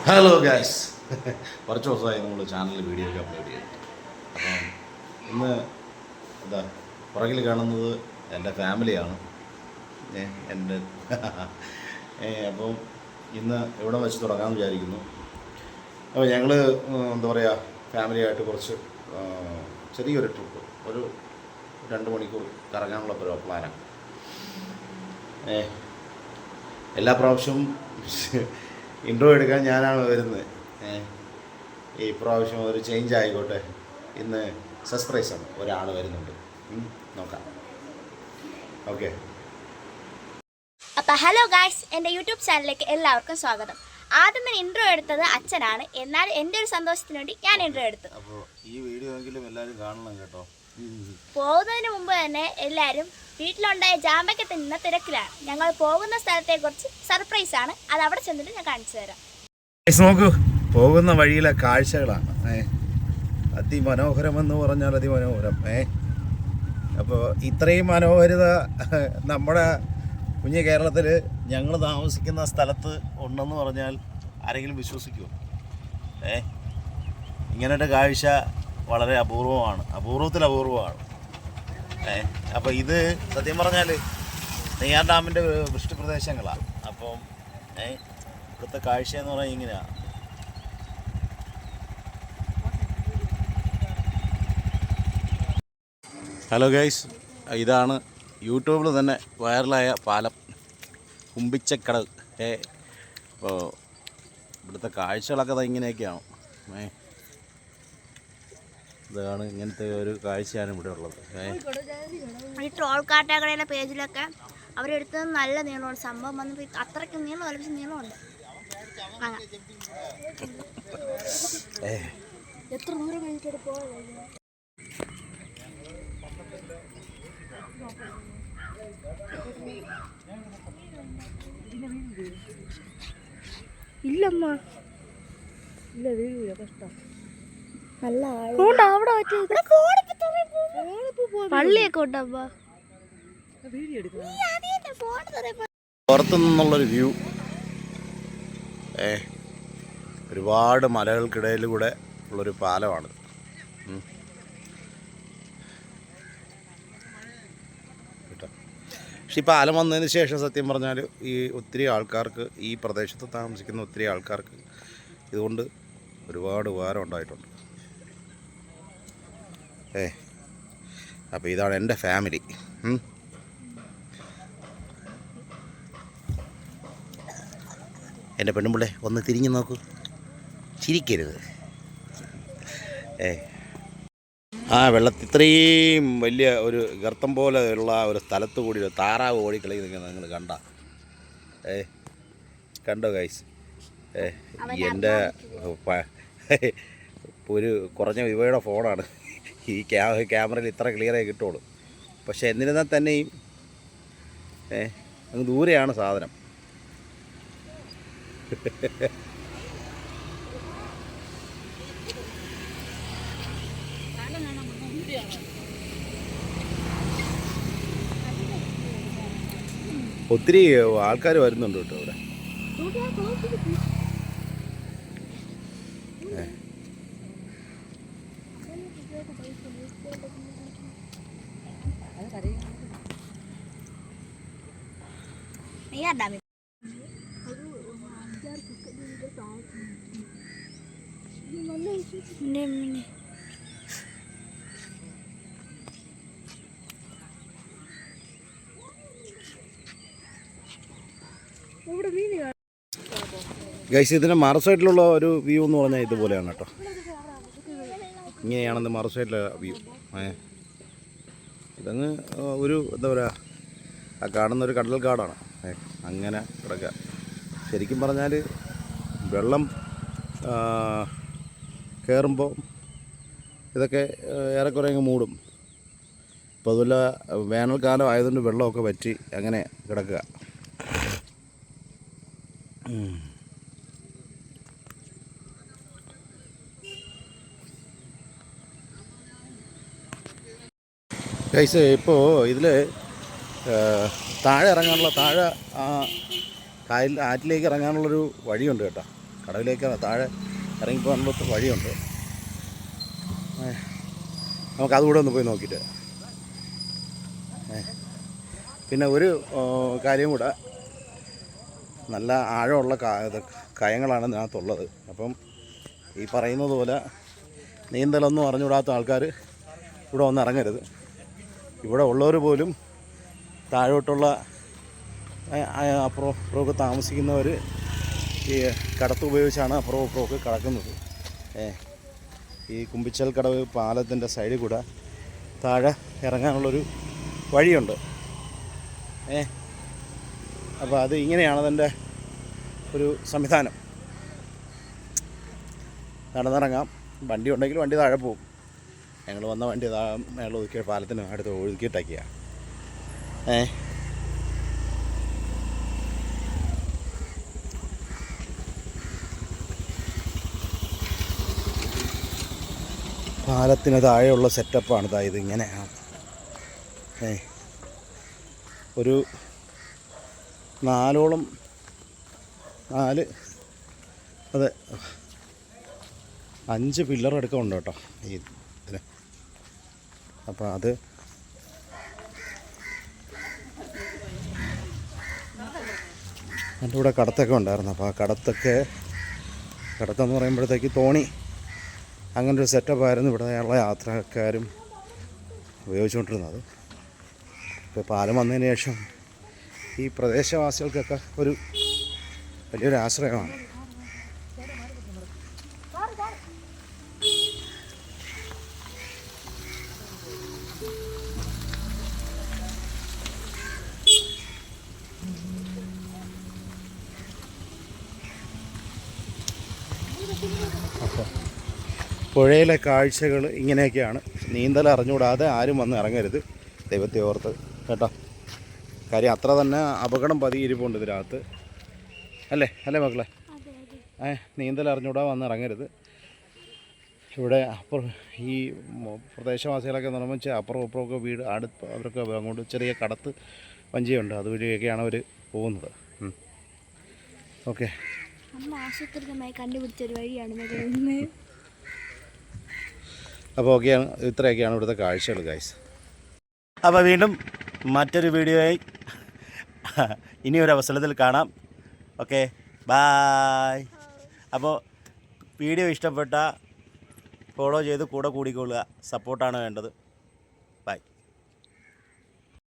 Hello guys, കുറച്ച് ദിവസമായി നമ്മൾ ചാനലിൽ വീഡിയോ ഒക്കെ അപ്ലോഡ് ചെയ്തു. അപ്പം ഇന്ന് എന്താ പുറകിൽ കാണുന്നത് എൻ്റെ ഫാമിലിയാണ്. എൻ്റെ അപ്പം ഇന്ന് ഇവിടെ വെച്ച് തുടങ്ങാമെന്ന് വിചാരിക്കുന്നു. അപ്പോൾ ഞങ്ങൾ എന്താ പറയുക, ഫാമിലിയായിട്ട് കുറച്ച് ചെറിയൊരു ട്രിപ്പ്, ഒരു 2 മണിക്കൂർ കറങ്ങാനുള്ള ഒരു പ്ലാനാണ്. എല്ലാ പ്രാവശ്യവും ഇൻട്രോ എടുക്കാൻ ഞാനാണ് വരുന്നത്. ഈ പ്രാവശ്യം ഒരു ചേഞ്ച് ആയിക്കോട്ടെ. ഇന്ന് സർപ്രൈസാണ്, ഒരാൾ വരുന്നുണ്ട്, നോക്കാം. ഓക്കെ. അപ്പോൾ ഹലോ ഗായ്സ്, എൻ്റെ യൂട്യൂബ് ചാനലിലേക്ക് എല്ലാവർക്കും സ്വാഗതം. ആദ്യം ഞാൻ ഇൻട്രോ എടുത്തത് അച്ഛനാണ്, എന്നാൽ എൻ്റെ ഒരു സന്തോഷത്തിന് വേണ്ടി ഞാൻ ഇൻട്രോ എടുത്തു. അപ്പോൾ ഈ വീഡിയോ എങ്കിലും എല്ലാവരും കാണണം കേട്ടോ. പോകുന്നതിന് മുമ്പ് തന്നെ എല്ലാവരും വീട്ടിലുണ്ടായ ജാമ്പയ്ക്ക് തിന്നുന്ന തിരക്കിലാണ്. ഞങ്ങൾ പോകുന്ന സ്ഥലത്തെക്കുറിച്ച് സർപ്രൈസാണ്, അത് അവിടെ ചെന്നിട്ട് ഞാൻ കാണിച്ചു തരാം. നോക്കൂ, പോകുന്ന വഴിയിലെ കാഴ്ചകളാണ്. അതിമനോഹരമെന്ന് പറഞ്ഞാൽ അതിമനോഹരം. അപ്പോൾ ഇത്രയും മനോഹരിത നമ്മുടെ കുഞ്ഞു കേരളത്തിൽ ഞങ്ങൾ താമസിക്കുന്ന സ്ഥലത്ത് ഉണ്ടെന്ന് പറഞ്ഞാൽ ആരെങ്കിലും വിശ്വസിക്കുമോ? ഇങ്ങനൊരു കാഴ്ച വളരെ അപൂർവമാണ്, അപൂർവത്തിൽ അപൂർവമാണ്. അപ്പോൾ ഇത് സത്യം പറഞ്ഞാൽ നെയ്യാർ ഡാമിൻ്റെ വൃഷ്ടിപ്രദേശങ്ങളാണ്. അപ്പം ഇവിടുത്തെ കാഴ്ച എന്ന് പറഞ്ഞാൽ ഇങ്ങനെയാണ്. ഹലോ ഗൈസ്, ഇതാണ് യൂട്യൂബിൽ തന്നെ വൈറലായ പാലം, കുമ്പിച്ചക്കടവ്. അപ്പോൾ ഇവിടുത്തെ കാഴ്ചകളൊക്കെ ഇങ്ങനെയൊക്കെയാണ്. ഇതാണ്, ഇങ്ങനത്തെ ഒരു കാഴ്ചയാണ് ഇവിടെ ഉള്ളത്. ഈ ട്രോൾ കാട്ടാക്കടയിലെ പേജിലൊക്കെ അവരെടുത്തത് നല്ല നീളമുണ്ട്. സംഭവം വന്നപ്പോൾ അത്രയ്ക്ക് നീളമല്ല, പക്ഷെ നീളമുണ്ട്. എത്ര ദൂരം കഴിഞ്ഞിട്ട് പോകാൻ ഇല്ലമ്മ, ഇല്ല വീഴൂല, കഷ്ടം. പള്ളിയൊക്കെ ഉണ്ടമ്മ. പുറത്തു നിന്നുള്ളൊരു വ്യൂ. ഒരുപാട് മലകൾക്കിടയിലൂടെ ഉള്ളൊരു പാലമാണ്. പക്ഷെ ഈ പാലം വന്നതിന് ശേഷം സത്യം പറഞ്ഞാൽ ഈ ഒത്തിരി ആൾക്കാർക്ക്, ഈ പ്രദേശത്ത് താമസിക്കുന്ന ഒത്തിരി ആൾക്കാർക്ക് ഇതുകൊണ്ട് ഒരുപാട് ഉപകാരം ഉണ്ടായിട്ടുണ്ട്. അപ്പോൾ ഇതാണ് എൻ്റെ ഫാമിലി. എൻ്റെ പെണ്ണുമ്പിള്ളേ, ഒന്ന് തിരിഞ്ഞു നോക്കൂ, ചിരിക്കരുത്. വെള്ളത്തിൽ ഇത്രയും വലിയ ഒരു ഗർത്തം പോലെ ഉള്ള ഒരു സ്ഥലത്ത് കൂടി ഒരു താറാവ് ഓടിക്കളി നിങ്ങൾ കണ്ടോ ഗൈസ്? എൻ്റെ ഒരു കുറഞ്ഞ വിവയുടെ ഫോണാണ്, ഈ ക്യാമറയിൽ ഇത്ര ക്ലിയറായി കിട്ടുള്ളൂ. പക്ഷെ എന്നിരുന്നാൽ തന്നെയും അങ്ങ് ദൂരെയാണ് സാധനം. ഒത്തിരി ആൾക്കാർ വരുന്നുണ്ട് കേട്ടോ ഇവിടെ. ഗൈസ്, ഇതിൻ്റെ മറുസൈഡിലുള്ള ഒരു വ്യൂ എന്ന് പറഞ്ഞാൽ ഇതുപോലെയാണ് കേട്ടോ. ഇങ്ങനെയാണെന്ന് മറുസൈഡിലെ വ്യൂ. ഇതങ്ങ് ഒരു എന്താ പറയുക, ആ കാണുന്നൊരു കണ്ടൽ കാടാണ്. അങ്ങനെ കിടക്കുക. ശരിക്കും പറഞ്ഞാൽ വെള്ളം കയറുമ്പോൾ ഇതൊക്കെ ഏറെക്കുറെ അങ്ങ് മൂടും. അപ്പോൾ അതുപോലെ വേനൽക്കാലം ആയതുകൊണ്ട് വെള്ളമൊക്കെ വറ്റി അങ്ങനെ കിടക്കുക. ഗൈസ്, ഇപ്പോൾ ഇതിൽ താഴെ ഇറങ്ങാനുള്ള, താഴെ കായൽ ആറ്റിലേക്ക് ഇറങ്ങാനുള്ളൊരു വഴിയുണ്ട് കേട്ടോ. കടവിലേക്ക് താഴെ ഇറങ്ങിപ്പോകാനുള്ള വഴിയുണ്ട്. നമുക്കതുകൂടെ ഒന്ന് പോയി നോക്കിയിട്ട്. പിന്നെ ഒരു കാര്യം കൂടെ, നല്ല ആഴമുള്ള കയങ്ങളാണ് ഇതിനകത്തുള്ളത്. അപ്പം ഈ പറയുന്നത് പോലെ നീന്തലൊന്നും അറിഞ്ഞുകൂടാത്ത ആൾക്കാർ ഇവിടെ വന്ന് ഇറങ്ങരുത്. ഇവിടെ ഉള്ളവർ പോലും താഴോട്ടുള്ള അപ്പുറവും ഇപ്പുറമൊക്കെ താമസിക്കുന്നവർ ഈ കടത്ത് ഉപയോഗിച്ചാണ് അപ്പുറവും ഇപ്പുറമൊക്കെ കടക്കുന്നത്. ഈ കുമ്പിച്ചൽ കടവ് പാലത്തിൻ്റെ സൈഡിൽ കൂടെ താഴെ ഇറങ്ങാനുള്ളൊരു വഴിയുണ്ട്. അപ്പോൾ അത് ഇങ്ങനെയാണ് അതിൻ്റെ ഒരു സംവിധാനം. നടന്നിറങ്ങാം. വണ്ടി ഉണ്ടെങ്കിൽ വണ്ടി താഴെ പോകും. ഞങ്ങൾ വന്ന വണ്ടി മേളിൽ ഒതുക്കിയ പാലത്തിന് അടുത്ത് ഒതുക്കിയിട്ടൊക്കെയാണ്. പാലത്തിന് താഴെയുള്ള സെറ്റപ്പാണ് ഇത്. ഇങ്ങനെയാണ്. ഒരു 4 അതെ 5 പില്ലർ എടുക്കുന്നുണ്ട് കേട്ടോ ഈ ഇതിന്. അപ്പോൾ അത് എൻ്റെ കൂടെ കടത്തൊക്കെ ഉണ്ടായിരുന്നു. അപ്പോൾ ആ കടത്തെന്ന് പറയുമ്പോഴത്തേക്ക് തോണി അങ്ങനൊരു സെറ്റപ്പായിരുന്നു ഇവിടെയുള്ള യാത്രക്കാരും ഉപയോഗിച്ചുകൊണ്ടിരുന്നത്. ഇപ്പോൾ പാലം വന്നതിന് ശേഷം ഈ പ്രദേശവാസികൾക്കൊക്കെ ഒരു വലിയൊരു ആശ്രയമാണ്. അപ്പോൾ പുഴയിലെ കാഴ്ചകൾ ഇങ്ങനെയൊക്കെയാണ്. നീന്തൽ അറിഞ്ഞുകൂടാതെ ആരും വന്ന് ഇറങ്ങരുത്, ദൈവത്തെ ഓർത്ത് കേട്ടോ. കാര്യം അത്ര തന്നെ അപകടം പതിയിരിപ്പുണ്ട് ഇതിനകത്ത്. അല്ലേ മക്കളെ? നീന്തൽ അറിഞ്ഞുകൂടാ വന്ന് ഇറങ്ങരുത്. ഇവിടെ ഈ പ്രദേശവാസികളൊക്കെ എന്ന് പറയുമ്പോൾ അപ്പുറം ഇപ്പുറമൊക്കെ വീട് അവരൊക്കെ അങ്ങോട്ട് ചെറിയ കടത്ത് വഞ്ചിയുണ്ട്, അതുവഴിയൊക്കെയാണ് അവർ പോകുന്നത്. ഓക്കെ, കണ്ടുപിടിച്ചൊരു വഴിയാണ്. അപ്പോൾ ഓക്കെയാണ്. ഇത്രയൊക്കെയാണ് ഇവിടുത്തെ കാഴ്ചകൾ ഗൈസ്. അപ്പോൾ വീണ്ടും മറ്റൊരു വീഡിയോയായി ഇനിയൊരു അവസരത്തിൽ കാണാം. Okay, bye. അപ്പോൾ വീഡിയോ ഇഷ്ടപ്പെട്ട ഫോളോ ചെയ്ത് കൂടെ കൂടിക്കൊള്ളുക. സപ്പോർട്ടാണ് വേണ്ടത്.